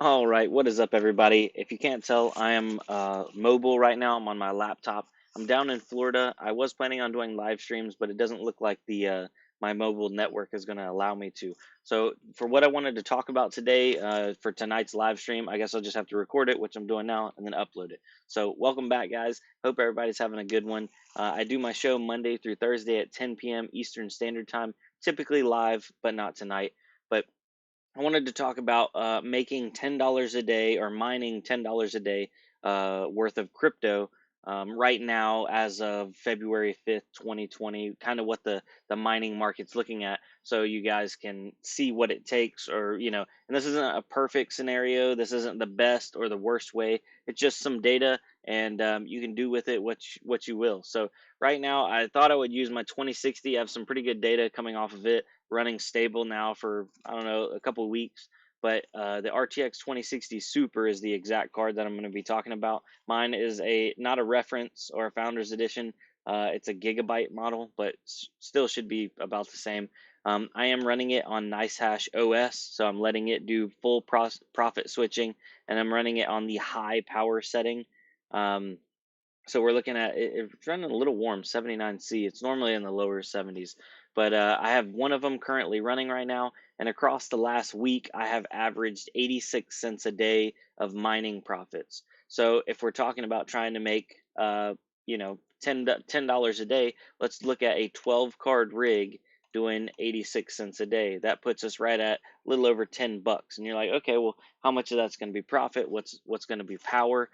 All right, what is up, everybody? If you can't tell, I am mobile right now. I'm on my laptop. I'm down in Florida. I was planning on doing live streams, but it doesn't look like the my mobile network is going to allow me to. So, for what I wanted to talk about today, for tonight's live stream, I guess I'll just have to record it, which I'm doing now, and then upload it. So, welcome back, guys. Hope everybody's having a good one. I do my show Monday through Thursday at 10 p.m. Eastern Standard Time, typically live, but not tonight. But I wanted to talk about making $10 a day or mining $10 a day worth of crypto right now as of February 5th, 2020, kind of what the mining market's looking at so you guys can see what it takes or, and this isn't a perfect scenario. This isn't the best or the worst way. It's just some data and you can do with it what you will. So right now, I thought I would use my 2060. I have some pretty good data coming off of it running stable now for I don't know a couple of weeks. But the RTX 2060 Super is the exact card that I'm going to be talking about. Mine is a not a reference or a founder's edition. It's a gigabyte model, but still should be about the same. I am running it on NiceHash OS, so I'm letting it do full profit switching, and I'm running it on the high power setting. Um, so we're looking at it's running a little warm, 79C. It's normally in the lower 70s, but I have one of them currently running right now. And across the last week, I have averaged 86 cents a day of mining profits. So if we're talking about trying to make, you know, $10 a day, let's look at a 12 card rig doing 86 cents a day. That puts us right at a little over $10. And you're like, okay, well, how much of that's going to be profit? What's going to be power?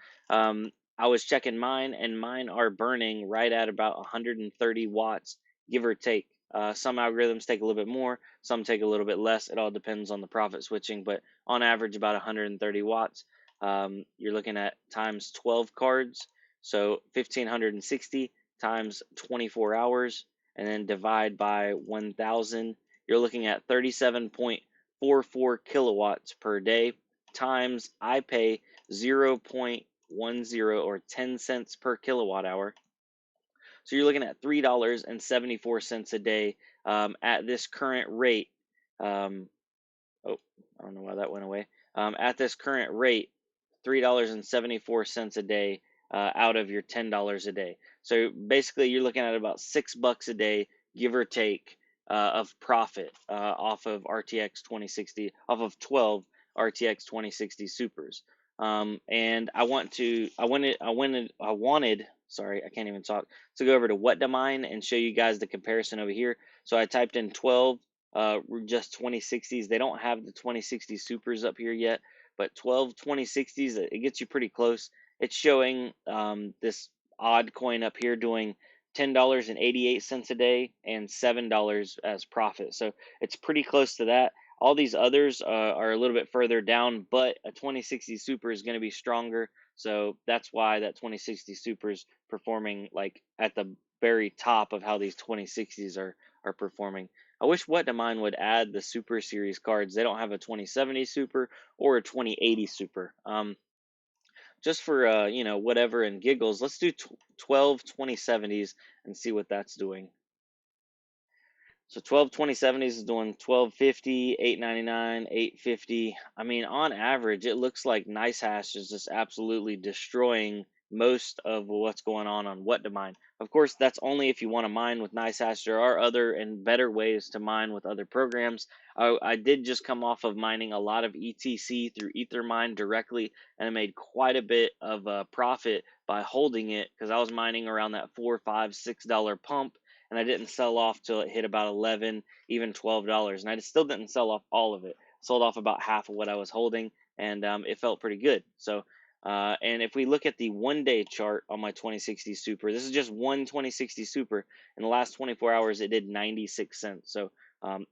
I was checking mine, and mine are burning right at about 130 watts, give or take. Some algorithms take a little bit more, some take a little bit less. It all depends on the profit switching, but on average, about 130 watts. You're looking at times 12 cards, so 1560 times 24 hours, and then divide by 1000. You're looking at 37.44 kilowatts per day times I pay 0.10 or 10 cents per kilowatt hour. So you're looking at $3.74 a day at this current rate. Um, oh, I don't know why that went away. At this current rate, $3.74 a day out of your $10 a day. So basically, you're looking at about $6 a day, give or take, of profit off of RTX 2060, off of 12 RTX 2060 Supers. And I wanted, sorry, I can't even talk, to go over to what to mine and show you guys the comparison over here. So I typed in 12 just 2060s. They don't have the 2060 Supers up here yet, but 12 2060s, it gets you pretty close. It's showing this odd coin up here doing $10.88 a day and $7 as profit. So it's pretty close to that. All these others are a little bit further down, but a 2060 Super is going to be stronger. So that's why that 2060 Super is performing like at the very top of how these 2060s are performing. I wish What to Mine would add the Super Series cards. They don't have a 2070 Super or a 2080 Super. Just for whatever and giggles, let's do 12 2070s and see what that's doing. So 12 2070s is doing 1250, 899, 850. I mean, on average, it looks like NiceHash is just absolutely destroying most of what's going on What to Mine. Of course, that's only if you want to mine with NiceHash. There are other and better ways to mine with other programs. I did just come off of mining a lot of ETC through Ethermine directly, and I made quite a bit of profit by holding it because I was mining around that $4, $5, $6 pump, and I didn't sell off till it hit about 11, even $12, and I still didn't sell off all of it. Sold off about half of what I was holding, and it felt pretty good. So, and if we look at the 1-day chart on my 2060 Super, this is just one 2060 Super. In the last 24 hours, it did 96 cents. So,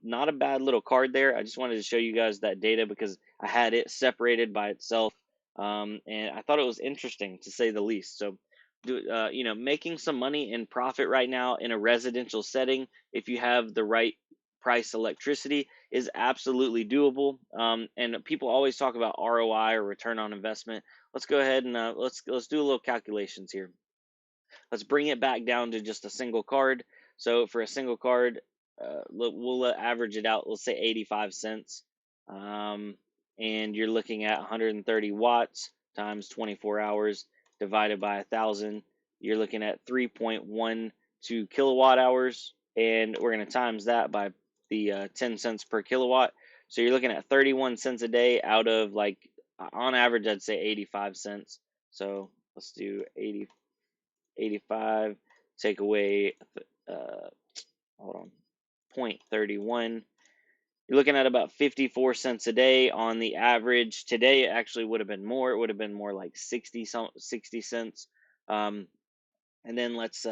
not a bad little card there. I just wanted to show you guys that data because I had it separated by itself, and I thought it was interesting to say the least. So, making some money in profit right now in a residential setting, if you have the right price electricity, is absolutely doable. And people always talk about ROI or return on investment. Let's go ahead and let's do a little calculations here. Let's bring it back down to just a single card. So for a single card, we'll average it out. Let's say 85 cents. Um, and you're looking at 130 watts times 24 hours divided by 1,000. You're looking at 3.12 kilowatt hours, and we're going to times that by the 10 cents per kilowatt. So you're looking at 31 cents a day out of, like, on average, I'd say 85 cents. So let's do 80, 85, take away, hold on, 0.31. You're looking at about 54 cents a day on the average. Today it actually would have been more. It would have been more like 60 cents. Um, and then let's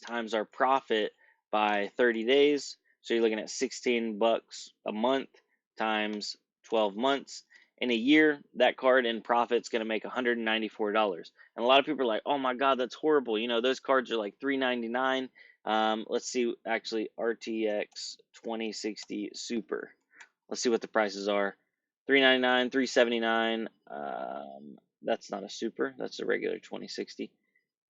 times our profit by 30 days. So you're looking at 16 bucks a month times 12 months. In a year, that card in profit's going to make $194. And a lot of people are like, "Oh my God, that's horrible." You know, those cards are like $3.99. Let's see, actually, RTX 2060 Super. Let's see what the prices are. $3.99, $3.79. That's not a Super. That's a regular 2060.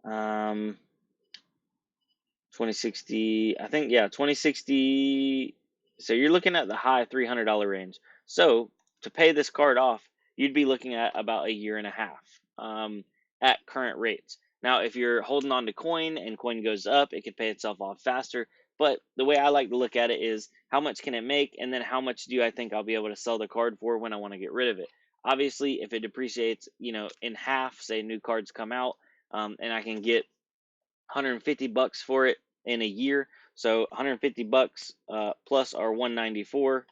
2060, I think, yeah, 2060. So you're looking at the high $300 range. So to pay this card off, you'd be looking at about a year and a half at current rates. Now, if you're holding on to coin and coin goes up, it could pay itself off faster. But the way I like to look at it is how much can it make, and then how much do I think I'll be able to sell the card for when I want to get rid of it. Obviously, if it depreciates, in half, say new cards come out, and I can get 150 bucks for it in a year. So 150 bucks plus our 194,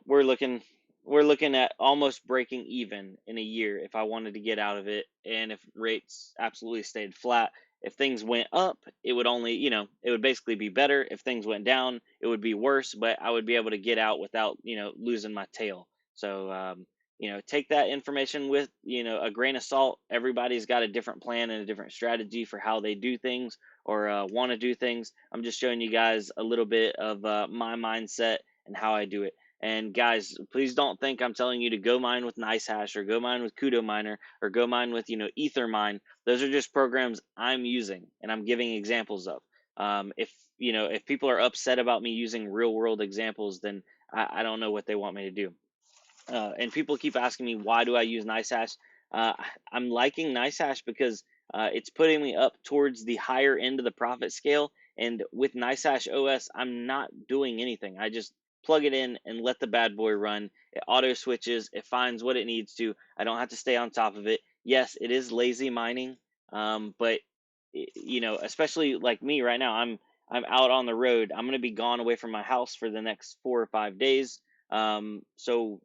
we're looking at almost breaking even in a year if I wanted to get out of it, and if rates absolutely stayed flat. If things went up, it would only, it would basically be better. If things went down, it would be worse, but I would be able to get out without, losing my tail. So take that information with, a grain of salt. Everybody's got a different plan and a different strategy for how they do things, or want to do things. I'm just showing you guys a little bit of my mindset and how I do it. And guys, please don't think I'm telling you to go mine with NiceHash or go mine with Kudo Miner or go mine with, Ethermine. Those are just programs I'm using and I'm giving examples of. If people are upset about me using real world examples, then I don't know what they want me to do. And people keep asking me, why do I use NiceHash? Uh, I'm liking NiceHash because it's putting me up towards the higher end of the profit scale. And with NiceHash OS, I'm not doing anything. I just plug it in and let the bad boy run. It auto switches. It finds what it needs to. I don't have to stay on top of it. Yes, it is lazy mining, but especially like me right now, I'm out on the road. I'm gonna be gone away from my house for the next 4 or 5 days. So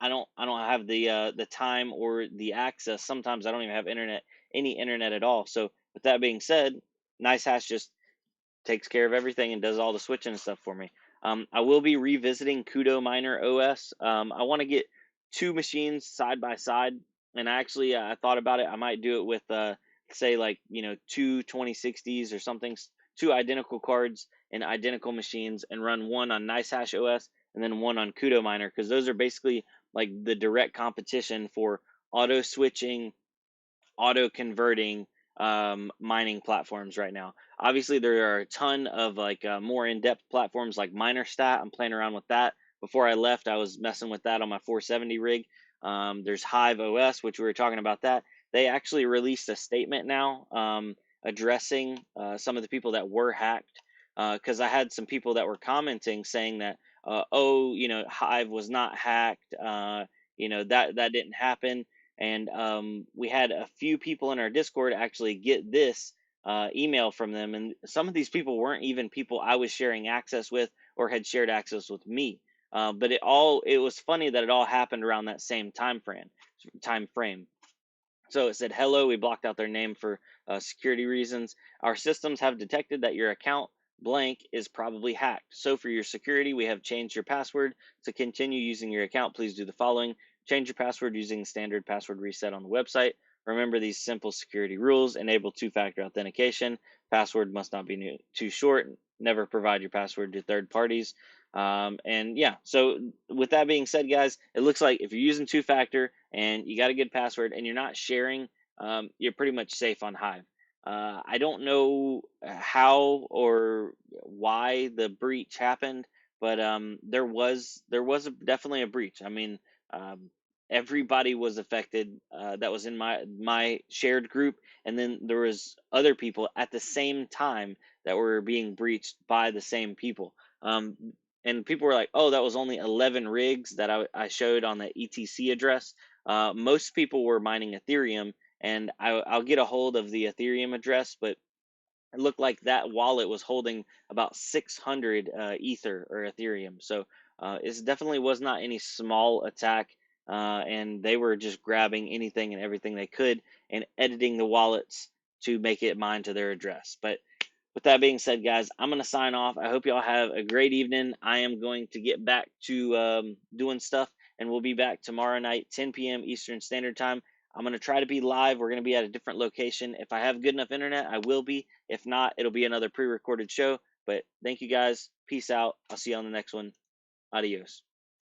I don't have the time or the access. Sometimes I don't even have any internet at all. So with that being said, NiceHash just takes care of everything and does all the switching and stuff for me. I will be revisiting Kudo Miner OS. I want to get two machines side by side, and I thought about it. I might do it with say, like, two 2060s or something, two identical cards and identical machines, and run one on NiceHash OS and then one on Kudo Miner, because those are basically like the direct competition for auto switching, auto converting mining platforms right now. Obviously, there are a ton of like more in-depth platforms like MinerStat. I'm playing around with that. Before I left, I was messing with that on my 470 rig. There's Hive OS, which we were talking about that. They actually released a statement now addressing some of the people that were hacked. Because I had some people that were commenting saying that, oh, Hive was not hacked. That didn't happen. And we had a few people in our Discord actually get this email from them, and some of these people weren't even people I was sharing access with or had shared access with me. But it was funny that it all happened around that same time frame. So it said, "Hello, we blocked out their name for security reasons. Our systems have detected that your account blank is probably hacked. So for your security, we have changed your password. To continue using your account, please do the following. Change your password using standard password reset on the website. Remember these simple security rules. Enable two-factor authentication. Password must not be too short. Never provide your password to third parties." And yeah, so with that being said, guys, it looks like if you're using two-factor and you got a good password and you're not sharing, you're pretty much safe on Hive. I don't know how or why the breach happened, but definitely a breach. I mean, um, everybody was affected that was in my shared group, and then there was other people at the same time that were being breached by the same people. Um, and people were like, "Oh, that was only 11 rigs that I showed on the ETC address." Most people were mining Ethereum, and I'll get a hold of the Ethereum address, but it looked like that wallet was holding about 600 Ether or Ethereum. So it definitely was not any small attack, and they were just grabbing anything and everything they could and editing the wallets to make it mine to their address. But with that being said, guys, I'm going to sign off. I hope y'all have a great evening. I am going to get back to doing stuff, and we'll be back tomorrow night, 10 p.m. Eastern Standard Time. I'm going to try to be live. We're going to be at a different location. If I have good enough internet, I will be. If not, it'll be another pre recorded show. But thank you guys. Peace out. I'll see you on the next one. Adios.